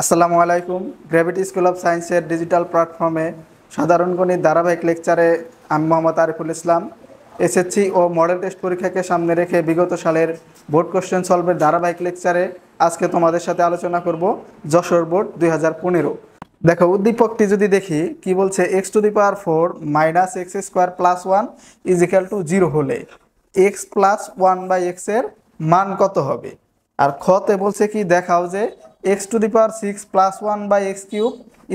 আসসালামু আলাইকুম। Gravity school of সায়েন্সের ডিজিটাল প্ল্যাটফর্মে সাধারণ গণিত ধারাবাহিক লেকচারে আমি মোহাম্মদ আরিফুল ইসলাম। এসএসসি ও মডেল টেস্ট পরীক্ষাকে সামনে রেখে বিগত সালের বোর্ড কোশ্চেন সলভের ধারাবাহিক লেকচারে আজকে তোমাদের সাথে আলোচনা করব যশোর বোর্ড 2015। দেখো, উদ্দীপকটি যদি দেখি কি বলছে, x⁴ minus x square plus 1 is equal two 0 হলে x প্লাস 1/x এর মান কত হবে। আর খতে বলছে কি, দেখাও যে x⁶ plus 1/x³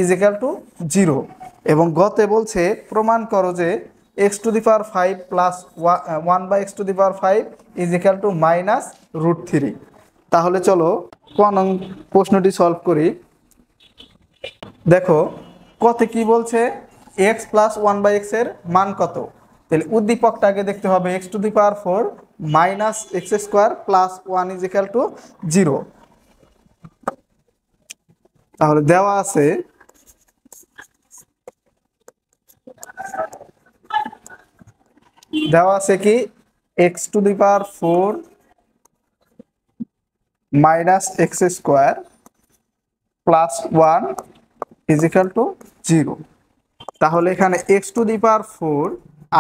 is equal two 0 এবং গতে বলছে প্রমাণ করো যে x⁵ plus 1/x⁵ is equal two -√3। তাহলে চলো কোন প্রশ্নটি সলভ করি। দেখো কতে কি বলছে, x প্লাস 1/x এর মান কত। তাহলে উদ্দীপকটাকে দেখতে হবে x⁴ minus x square plus 1 is equal two 0। তাহলে দেওয়া আছে কি x⁴ minus x square plus 1 is equal two 0। তাহলে এখানে x⁴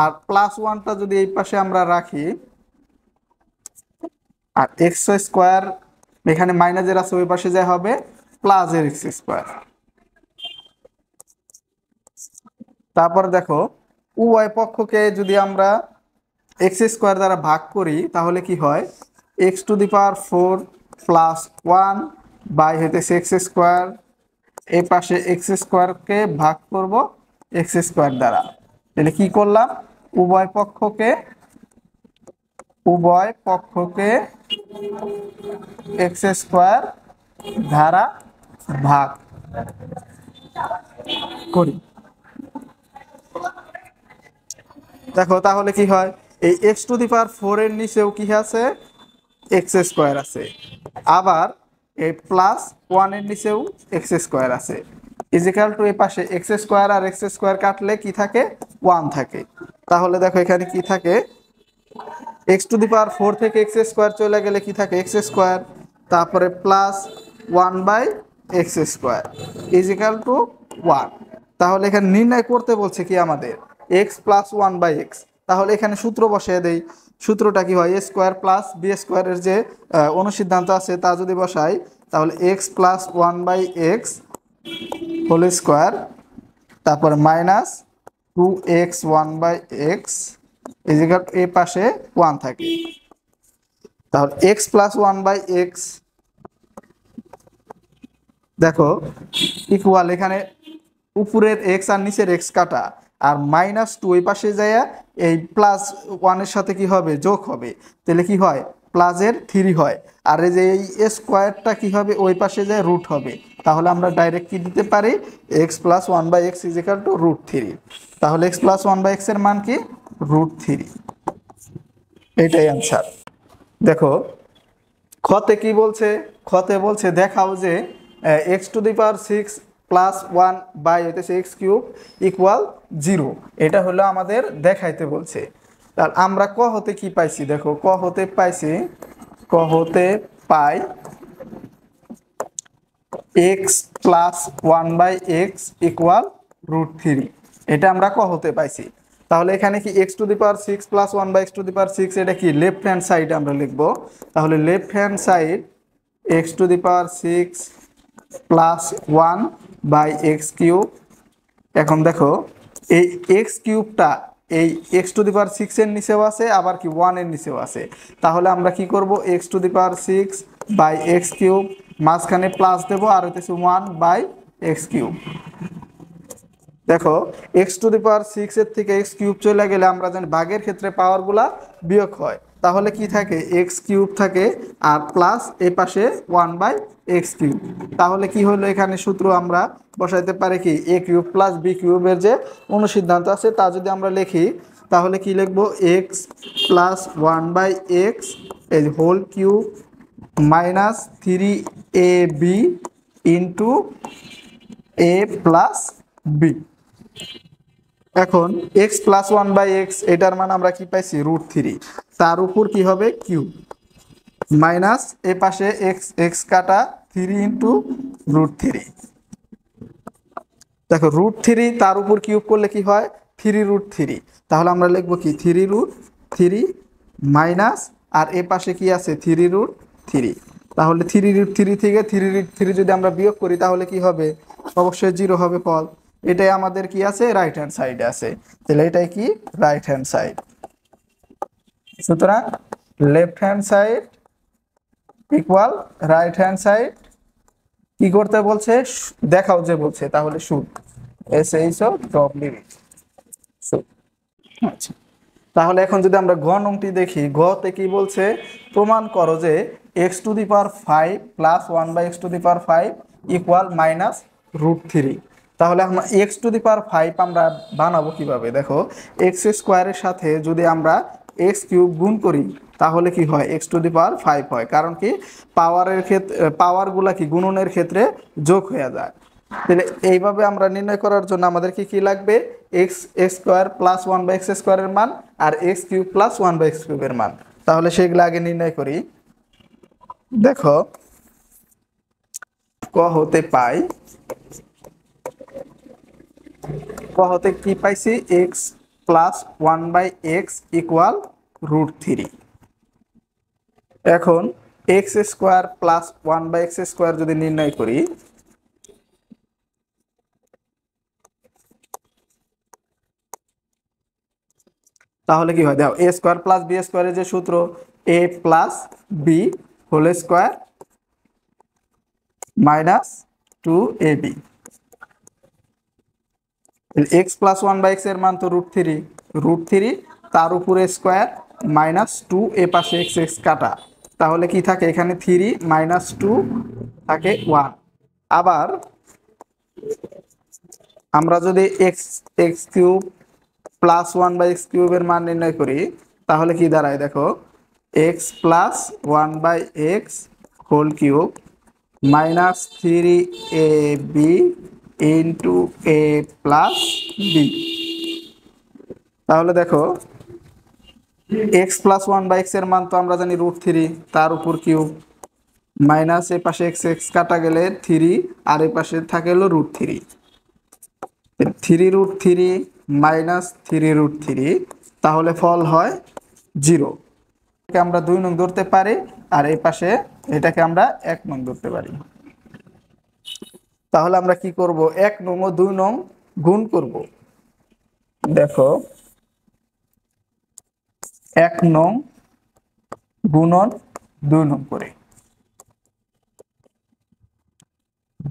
আর প্লাস 1টা যদি এই পাশে আমরা রাখি, আর এক্স স্কোয়ার এখানে মাইনাসের আছে ওই পাশে যা হবে প্লাসের এক্স স্কোয়ার। তারপর দেখো উভয় পক্ষকে যদি আমরা এক্স স্কোয়ার দ্বারা ভাগ করি তাহলে কি হয়, x⁴ প্লাস 1 বাই হইতেছে এক্স স্কোয়ার, এই পাশে এক্স স্কোয়ারকে ভাগ করব এক্স স্কোয়ার দ্বারা। তাহলে কি করলাম, উভয় পক্ষকে এক্স স্কোয়ার দ্বারা ভাগ করি। দেখো তাহলে কি হয়, এই x⁴ এর নিচেও কি আছে, এক্স স্কোয়ার আছে, আবার এই প্লাস 1 এর নিচেও এক্স স্কোয়ার আছে, ইজ ইকুয়াল টু এই পাশে এক্স স্কোয়ার আর এক্স স্কোয়ার কাটলে কি থাকে, 1 থাকে। তাহলে দেখো এখানে কি থাকে, x⁴ থেকে এক্স স্কোয়ার চলে গেলে কি থাকে, এক্স স্কোয়ার, তারপরে plus 1/x² is equal two 1। তাহলে এখানে নির্ণয় করতে বলছে কি আমাদের x প্লাস 1/x। তাহলে এখানে সূত্র বসিয়ে দেই। সূত্রটা কি হয়, a স্কোয়ার প্লাস b স্কোয়ারের যে অনুসিদ্ধান্ত আছে তা যদি বসাই তাহলে x plus 1/x whole square, তারপর minus 2x 1/x is equal to এ পাশে 1 থাকে। তাহলে x প্লাস 1/x দেখো ইকুয়াল, এখানে উপরের x আর নিচের x কাটা, আর -2 ওই পাশে যায় এই প্লাস 1 এর সাথে কি হবে, যোগ হবে। তাহলে কি হয়, প্লাসের 3 হয়, আর এই যে এই স্কোয়ারটা কি হবে, ওই পাশে যায় রুট হবে। তাহলে আমরা ডাইরেক্ট কি দিতে পারি, x plus 1/x is equal two √3। তাহলে x প্লাস 1/x এর মান কি, √3। এটাই অ্যান্সার। দেখো খতে কি বলছে, খতে বলছে দেখাও যে x⁶ প্লাস 1 বাই হইতেছে x³ ইকুয়াল 0। এটা হলো আমাদের দেখাইতে বলছে। তাহলে আমরা ক হতে কি পাইছি, দেখো ক হতে পাই x প্লাস 1/x ইকুয়াল √3। এটা আমরা ক হতে পাইছি। তাহলে এখানে কি x⁶ প্লাস 1/x⁶, এটা কি লেফট হ্যান্ড সাইড আমরা লিখবো। তাহলে left hand side x⁶ plus 1/x³। এখন দেখো এই x³ এই x⁶ এর নিচেও আছে, আবার কি 1 এর নিচেও আছে। তাহলে আমরা কি করব, x⁶/x³ মাঝখানে প্লাস দেব, আর হইতেছে 1/x³। দেখো x⁶ এর থেকে x³ চলে গেলে আমরা জানি ভাগের ক্ষেত্রে পাওয়ারগুলা বিয়োগ হয়। তাহলে কি থাকে, x³ থাকে আর প্লাস এই পাশে 1/x³। তাহলে কি হলো, এখানে সূত্র আমরা বসাইতে পারি কি, a³ প্লাস b³ এর যে অনুসিদ্ধান্ত আছে তা যদি আমরা লিখি তাহলে কি লিখবো, x প্লাস 1/x এই whole cube minus 3ab into a plus b। এখন x প্লাস 1/x এটার মান আমরা কি পাইছি, √3, তার উপর কি হবে কিউব, মাইনাস এ পাশে x কাটা 3 ইন্টু √3। দেখো √3 তার উপর কিউব করলে কি হয় 3√3। তাহলে আমরা লিখবো কি 3√3 মাইনাস, আর এ পাশে কি আছে 3√3। তাহলে 3√3 থেকে 3√3 যদি আমরা বিয়োগ করি তাহলে কি হবে, অবশ্যই 0 হবে ফল। এটাই আমাদের কি আছে রাইট হ্যান্ড সাইডে আছে। তাহলে এটাই কি রাইট হ্যান্ড সাইড। সুতরাং left hand side equal right hand side কি করতে বলছে, দেখাও যে বলছে, তাহলে শুড SHOW। আচ্ছা, তাহলে এখন যদি আমরা গ নংটি দেখি, গতে কি বলছে, প্রমাণ করো যে x⁵ প্লাস 1/x⁵ ইকুয়াল -√3। তাহলে আমরা x⁵ আমরা বানাবো কিভাবে, দেখো x² সাথে যদি আমরা x³ গুণ করি তাহলে কি হয় x⁵ হয়, কারণ কি পাওয়ারের ক্ষেত্রে পাওয়ারগুলা কি গুণনের ক্ষেত্রে যোগ হয়ে যায়। তাহলে এইভাবে আমরা নির্ণয় করার জন্য আমাদের কি লাগবে, x² প্লাস 1/x² এর মান আর x³ প্লাস 1/x³ এর মান। তাহলে সেগুলো আগে নির্ণয় করি। দেখো ক হতে কি পাইছি, x প্লাস 1/x ইকুয়াল √3। এখন x² প্লাস 1/x² যদি নির্ণয় করি তাহলে কি হয়, দেখো a² প্লাস b² এর যে সূত্র a plus b whole square minus 2ab। x plus 1/x এর মান তো √3 তার উপরে স্কোয়ার মাইনাস 2, এ পাশে x কাটা, তাহলে কি থাকে এখানে 3 মাইনাস 2 থাকে 1। আবার আমরা যদি x³ প্লাস 1/x³ এর মান নির্ণয় করি তাহলে কি দাঁড়ায়, দেখো x plus 1/x whole cube minus 3ab into a plus b। তাহলে দেখো x প্লাস 1/x এর মান তো আমরা জানি √3 তার উপর কিউব মাইনাস এ পাশে x কাটা গেলে 3 আর এ পাশে থাকে হলো √3, 3√3 মাইনাস 3√3, তাহলে ফল হয় 0। আমরা 2 নং ধরতে পারি আর এই পাশে এটাকে আমরা 1 নং ধরতে পারি। তাহলে আমরা কি করব, 1 নং ও 2 নং গুণ করব। দেখো 1 নং গুণন 2 নং করে,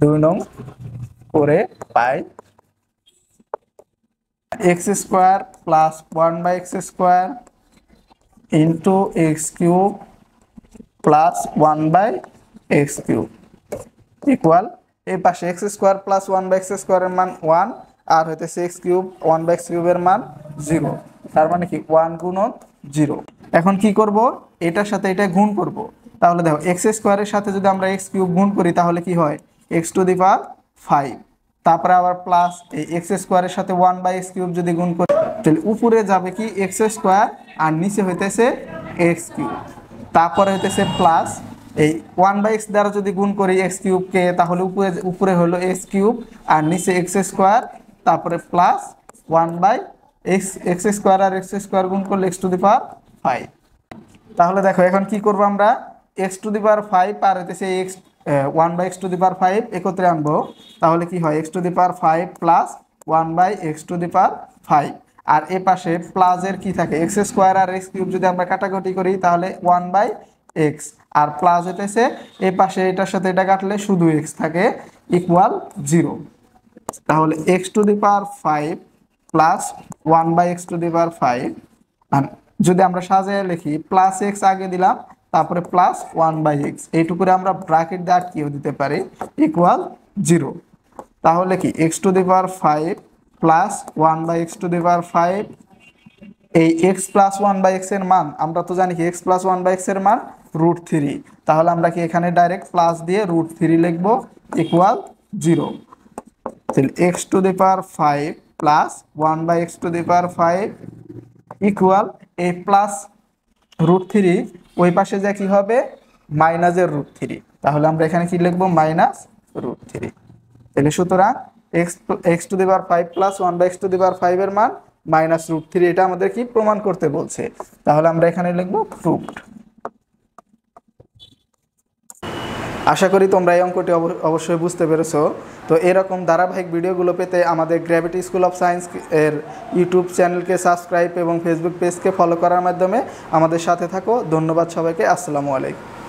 2 নং করে পাই x² plus 1/x² into x³ plus 1/x³ equal এই পাশে x² প্লাস 1/x² এর মান 1 আর হইতেছে x³ 1/x³ এর মান 0, তার মানে কি 1 গুণন 0। এখন কি করব, এটার সাথে এটা গুণ করব। তাহলে দেখো x² এর সাথে যদি আমরা x³ গুণ করি তাহলে কি হয় x⁵, তারপরে আবার প্লাস এই x² এর সাথে 1/x³ যদি গুণ করি তাহলে উপরে যাবে কি x² আর নিচে হইতেছে x³, তারপরে হইতেছে প্লাস এই 1/x দ্বারা যদি গুণ করি x³ কে তাহলে উপরে হলো x³ আর নিচে x², তারপরে প্লাস 1/x² আর x² গুণ করলে x⁵। তাহলে দেখো এখন কি করব, আমরা x⁵ আর হইতেছে 1/x⁵ একত্রে আনবো, তাহলে কি হয় x⁵ প্লাস 1/x⁵। আর এ পাশে প্লাসের কি থাকে x² আর x³ যদি আমরা কাটাকাটি করি তাহলে 1/x, আর প্লাস হইতেছে এই পাশে এটার সাথে এটা কাটলে শুধু x থাকে ইকুয়াল 0। তাহলে x⁵ প্লাস 1/x⁵, আর যদি আমরা সাজিয়ে লিখি প্লাস x আগে দিলাম তারপরে প্লাস 1/x, এইটুকুরে আমরা ব্র্যাকেট দিয়ে আটকিয়ে দিতে পারি ইকুয়াল 0। তাহলে কি x⁵ প্লাস 1/x⁵, এই x প্লাস 1/x এর মান আমরা তো জানি কি x প্লাস 1/x এর মান √3, তাহলে আমরা কি এখানে ডাইরেক্ট প্লাস দিয়ে √3 লিখব ইকুয়াল 0। তাহলে x⁵ প্লাস 1/x⁵ ইকুয়াল এই প্লাস √3 ওই পাশে যা কি হবে মাইনাসের √3, তাহলে আমরা এখানে কি লিখবো -√3। তাহলে সুতরাং x⁵ প্লাস 1/x⁵ এর মান -√3, এটা আমাদের কি প্রমাণ করতে বলছে। তাহলে আমরা এখানে লিখবো প্রুভড। আশা করি তোমরা এই অঙ্কটি অবশ্যই বুঝতে পেরেছো। তো এরকম ধারাবাহিক ভিডিওগুলো পেতে আমাদের গ্র্যাভিটি স্কুল অফ সায়েন্স এর ইউটিউব চ্যানেলকে সাবস্ক্রাইব এবং ফেসবুক পেজকে ফলো করার মাধ্যমে আমাদের সাথে থাকো। ধন্যবাদ সবাইকে। আসসালামু আলাইকুম।